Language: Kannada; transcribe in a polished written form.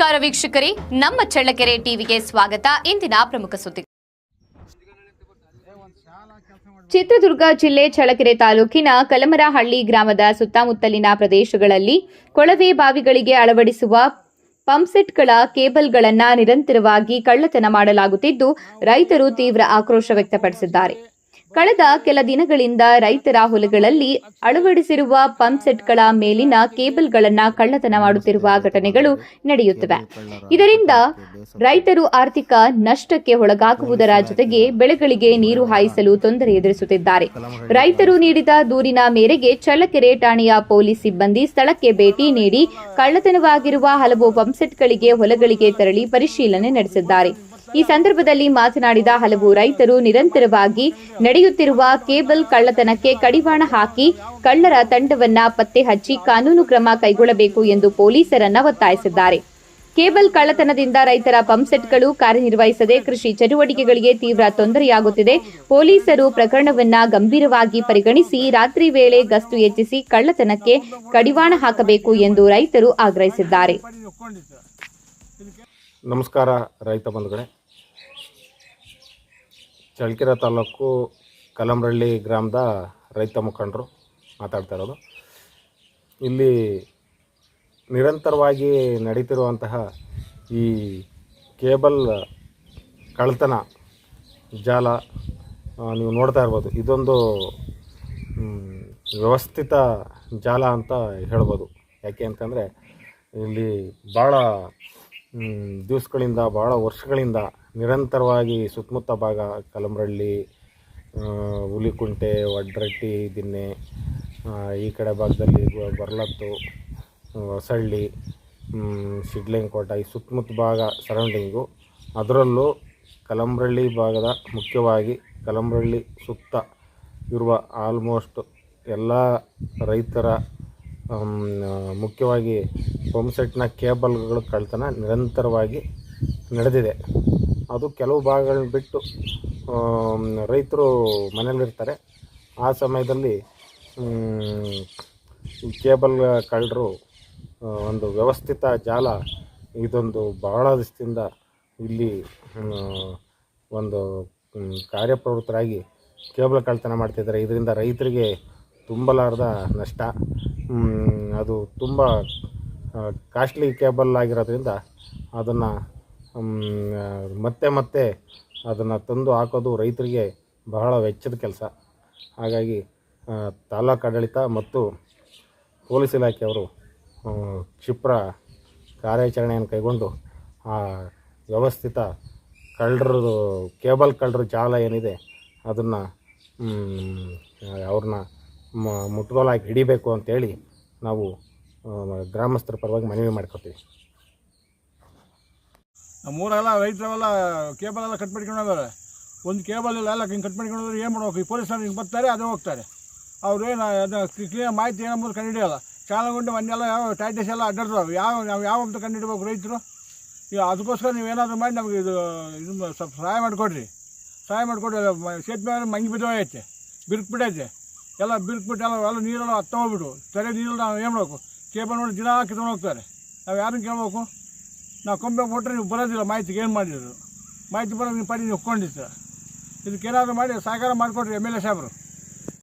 ನಮಸ್ಕಾರ ವೀಕ್ಷಕರೇ, ನಮ್ಮ ಚಳ್ಳಕೆರೆ ಟಿವಿಗೆ ಸ್ವಾಗತ. ಇಂದಿನ ಪ್ರಮುಖ ಸುದ್ದಿ. ಚಿತ್ರದುರ್ಗ ಜಿಲ್ಲೆ ಚಳ್ಳಕೆರೆ ತಾಲೂಕಿನ ಕಲಮರಹಳ್ಳಿ ಗ್ರಾಮದ ಸುತ್ತಮುತ್ತಲಿನ ಪ್ರದೇಶಗಳಲ್ಲಿ ಕೊಳವೆ ಬಾವಿಗಳಿಗೆ ಅಳವಡಿಸುವ ಪಂಪ್ಸೆಟ್ಗಳ ಕೇಬಲ್ಗಳನ್ನು ನಿರಂತರವಾಗಿ ಕಳ್ಳತನ ಮಾಡಲಾಗುತ್ತಿದ್ದು, ರೈತರು ತೀವ್ರ ಆಕ್ರೋಶ ವ್ಯಕ್ತಪಡಿಸಿದ್ದಾರೆ. ಕಳೆದ ಕೆಲ ದಿನಗಳಿಂದ ರೈತರ ಹೊಲಗಳಲ್ಲಿ ಅಳವಡಿಸಿರುವ ಪಂಪ್ಸೆಟ್ಗಳ ಮೇಲಿನ ಕೇಬಲ್ಗಳನ್ನು ಕಳ್ಳತನ ಮಾಡುತ್ತಿರುವ ಘಟನೆಗಳು ನಡೆಯುತ್ತಿವೆ. ಇದರಿಂದ ರೈತರು ಆರ್ಥಿಕ ನಷ್ಟಕ್ಕೆ ಒಳಗಾಗುವುದರ ಜೊತೆಗೆ ಬೆಳೆಗಳಿಗೆ ನೀರು ಹಾಯಿಸಲು ತೊಂದರೆ ಎದುರಿಸುತ್ತಿದ್ದಾರೆ. ರೈತರು ನೀಡಿದ ದೂರಿನ ಮೇರೆಗೆ ಚಳ್ಳಕೆರೆ ಠಾಣೆಯ ಪೊಲೀಸ್ ಸಿಬ್ಬಂದಿ ಸ್ಥಳಕ್ಕೆ ಭೇಟಿ ನೀಡಿ ಕಳ್ಳತನವಾಗಿರುವ ಹಲವು ಪಂಪ್ಸೆಟ್ಗಳಿಗೆ ಹೊಲಗಳಿಗೆ ತೆರಳಿ ಪರಿಶೀಲನೆ ನಡೆಸಿದ್ದಾರೆ. ಈ ಸಂದರ್ಭದಲ್ಲಿ ಮಾತನಾಡಿದ ಹಲವು ರೈತರು ನಿರಂತರವಾಗಿ ನಡೆಯುತ್ತಿರುವ ಕೇಬಲ್ ಕಳ್ಳತನಕ್ಕೆ ಕಡಿವಾಣ ಹಾಕಿ ಕಳ್ಳರ ತಂಡವನ್ನ ಪತ್ತೆ ಹಚ್ಚಿ ಕಾನೂನು ಕ್ರಮ ಕೈಗೊಳ್ಳಬೇಕು ಎಂದು ಪೊಲೀಸರನ್ನ ಒತ್ತಾಯಿಸಿದ್ದಾರೆ. ಕೇಬಲ್ ಕಳ್ಳತನದಿಂದ ರೈತರ ಪಂಪ್ಸೆಟ್ಗಳು ಕಾರ್ಯನಿರ್ವಹಿಸದೆ ಕೃಷಿ ಚಟುವಟಿಕೆಗಳಿಗೆ ತೀವ್ರ ತೊಂದರೆಯಾಗುತ್ತಿದೆ. ಪೊಲೀಸರು ಪ್ರಕರಣವನ್ನ ಗಂಭೀರವಾಗಿ ಪರಿಗಣಿಸಿ ರಾತ್ರಿ ವೇಳೆ ಗಸ್ತು ಹೆಚ್ಚಿಸಿ ಕಳ್ಳತನಕ್ಕೆ ಕಡಿವಾಣ ಹಾಕಬೇಕು ಎಂದು ರೈತರು ಆಗ್ರಹಿಸಿದ್ದಾರೆ. ನಮಸ್ಕಾರ ರೈತ ಬಂಧುಗಳೇ, ಚಳ್ಳಕೆರೆ ತಾಲೂಕು ಕಲಮರಹಳ್ಳಿ ಗ್ರಾಮದ ರೈತ ಮುಖಂಡರು ಮಾತಾಡ್ತಾ ಇರೋದು. ಇಲ್ಲಿ ನಿರಂತರವಾಗಿ ನಡೀತಿರುವಂತಹ ಈ ಕೇಬಲ್ ಕಳ್ಳತನ ಜಾಲ ನೀವು ನೋಡ್ತಾ ಇರ್ಬೋದು. ಇದೊಂದು ವ್ಯವಸ್ಥಿತ ಜಾಲ ಅಂತ ಹೇಳ್ಬೋದು. ಯಾಕೆ ಅಂತಂದರೆ ಇಲ್ಲಿ ಭಾಳ ದಿವಸಗಳಿಂದ ಭಾಳ ವರ್ಷಗಳಿಂದ ನಿರಂತರವಾಗಿ ಸುತ್ತಮುತ್ತ ಭಾಗ ಕಲಮರಹಳ್ಳಿ, ಹುಲಿಕುಂಟೆ, ವಡ್ರಟ್ಟಿ, ದಿನ್ನೆ, ಈ ಕಡೆ ಭಾಗದಲ್ಲಿ ಬರ್ಲತ್ತು, ಹೊಸಳ್ಳಿ, ಶಿಡ್ಲಿಂಗಕೋಟ, ಈ ಸುತ್ತಮುತ್ತ ಭಾಗ ಸರೌಂಡಿಂಗು, ಅದರಲ್ಲೂ ಕಲಮರಹಳ್ಳಿ ಭಾಗದ ಮುಖ್ಯವಾಗಿ ಕಲಮರಹಳ್ಳಿ ಸುತ್ತ ಇರುವ ಆಲ್ಮೋಸ್ಟ್ ಎಲ್ಲ ರೈತರ ಮುಖ್ಯವಾಗಿ ಪಂಪ್ಸೆಟ್ನ ಕೇಬಲ್ಗಳು ಕಳ್ಳತನ ನಿರಂತರವಾಗಿ ನಡೆದಿದೆ. ಅದು ಕೆಲವು ಭಾಗಗಳನ್ನ ಬಿಟ್ಟು ರೈತರು ಮನೆಯಲ್ಲಿರ್ತಾರೆ. ಆ ಸಮಯದಲ್ಲಿ ಈ ಕೇಬಲ್ ಕಳ್ಳರು ಒಂದು ವ್ಯವಸ್ಥಿತ ಜಾಲ, ಇದೊಂದು ಬಹಳ ದಿವಸದಿಂದ ಇಲ್ಲಿ ಒಂದು ಕಾರ್ಯಪ್ರವೃತ್ತರಾಗಿ ಕೇಬಲ್ ಕಳ್ಳತನ ಮಾಡ್ತಿದ್ದಾರೆ. ಇದರಿಂದ ರೈತರಿಗೆ ತುಂಬಲಾರದ ನಷ್ಟ. ಅದು ತುಂಬ ಕಾಸ್ಟ್ಲಿ ಕೇಬಲ್ ಆಗಿರೋದ್ರಿಂದ ಅದನ್ನು ಮತ್ತೆ ಅದನ್ನು ತಂದು ಹಾಕೋದು ರೈತರಿಗೆ ಬಹಳ ವೆಚ್ಚದ ಕೆಲಸ. ಹಾಗಾಗಿ ತಾಲೂಕು ಆಡಳಿತ ಮತ್ತು ಪೊಲೀಸ್ ಇಲಾಖೆಯವರು ಕ್ಷಿಪ್ರ ಕಾರ್ಯಾಚರಣೆಯನ್ನು ಕೈಗೊಂಡು ಆ ವ್ಯವಸ್ಥಿತ ಕಳ್ಳರದು ಕೇಬಲ್ ಕಳ್ಳರ ಜಾಲ ಏನಿದೆ ಅದನ್ನು ಅವ್ರನ್ನ ಮುಟ್ಗೋಲಾಗಿ ಹಿಡಿಬೇಕು ಅಂತೇಳಿ ನಾವು ಗ್ರಾಮಸ್ಥರ ಪರವಾಗಿ ಮನವಿ ಮಾಡ್ಕೊತೀವಿ. ನಮ್ಮೂರೆಲ್ಲ ರೈತರೆಲ್ಲ ಕೇಬಲೆಲ್ಲ ಕಟ್ ಮಾಡ್ಕೊಂಡು ಹೋಗೋರು. ಒಂದು ಕೇಬಲ್ ಎಲ್ಲ ಹಿಂಗೆ ಕಟ್ ಮಾಡ್ಕೊಂಡು ಹೋದ್ರೆ ಏನು ಮಾಡ್ಬೇಕು? ಈ ಪೊಲೀಸರು ಹಿಂಗೆ ಬರ್ತಾರೆ, ಅದೇ ಹೋಗ್ತಾರೆ. ಅವ್ರು ಏನು ಅದು ಕ್ಲಿಯರ್ ಮಾಹಿತಿ ಏನೋ ಮುಂದೆ ಕಂಡುಹಿಡಿಯೋಲ್ಲ. ಚಾಲಗುಂಡು ಮನೆಯೆಲ್ಲ ಯಾವ ಟೈಟಸ್ ಎಲ್ಲ ಅಡ್ಡಾಡ್ತಾವೆ. ನಾವು ಯಾವ ಅಂತ ಕಂಡುಹಿಡ್ಬೇಕು ರೈತರು? ಈಗ ಅದಕ್ಕೋಸ್ಕರ ನೀವೇನಾದರೂ ಮಾಡಿ ನಮಗೆ ಇದು ಸ್ವಲ್ಪ ಸಹಾಯ ಮಾಡಿಕೊಡ್ರಿ. ಸಹಾಯ ಮಾಡಿಕೊಡ್ರಿ. ಸೇತುವೆ ಮೇಲೆ ಮಂಗಿ ಬಿದ್ದೋಗೈತೆ, ಬಿರುಕ್ಬಿಟ್ಟೈತೆ, ಎಲ್ಲ ಬಿರುಕ್ಬಿಟ್ಟು ಎಲ್ಲ ನೀರೆಲ್ಲ ತೊಗೊಬಿಟ್ಟು ಸರಿ ನೀರಲ್ಲಿ ನಾವು ಏನು ಮಾಡಬೇಕು? ಕೇಬಲ್ ನೋಡಿ ದಿನ ಕಿತ್ಕೊಂಡು ಹೋಗ್ತಾರೆ. ನಾವು ಯಾರನ್ನು ಕೇಳಬೇಕು? ನಾವು ಕೊಂಬೆ ಕೊಟ್ಟರೆ ನೀವು ಬರೋದಿಲ್ಲ. ಮಾಹಿತಿಗೆ ಏನು ಮಾಡಿದ್ರು? ಮಾಹಿತಿ ಬರೋದು ನೀವು ಪಡಿ ನೀವು ಒಪ್ಕೊಂಡಿರ್ತೀರ. ಇದಕ್ಕೇನಾದರೂ ಮಾಡಿ ಸಹಕಾರ ಮಾಡಿಕೊಡ್ರಿ. MLA ಸಾಹೇಬರು.